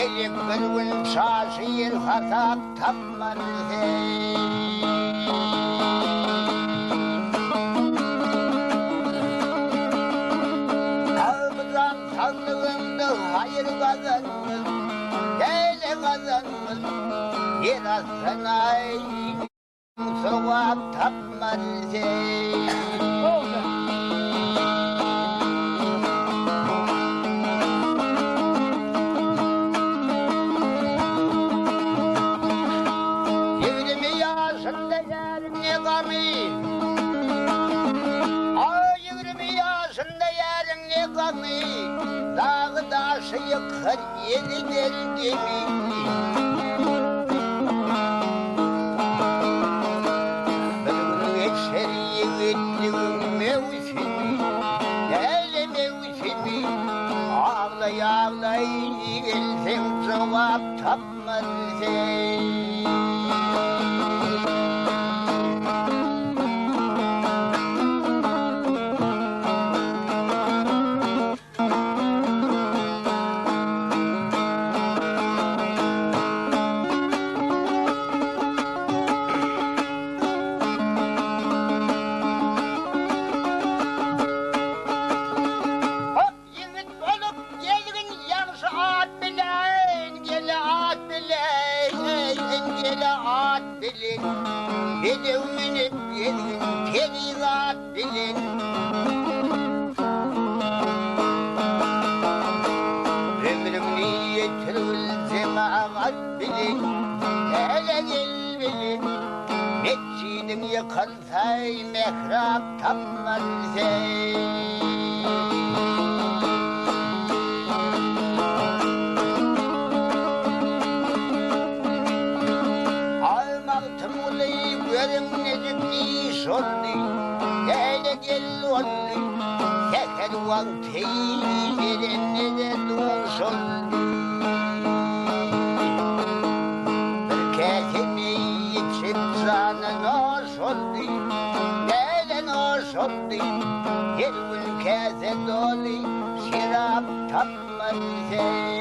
Gelecek bir gün şaşır hatap tapmaz Kalbıdan sandığında hayır kazanır Gele kazanır Biraz sanay Sevap tapmaz Dağı daşı yıkar yeniden gemi Bir gün geçer yiğitliğin mevsimi Hele mevsimi Ağlay ağlay gelsen cevap tapmazsın Bedevmenin gelin terizat bilin Ömrümü yetiril cemaat bilin Hele gel bilin Mescidin yıkılsay mehrap tapmazsay Hele gel oldu Seher vakti yerine de dursun Bir kesimi içip canın hoş oldu Gelen hoş oldu Her ülkese dolu şirap tapmaz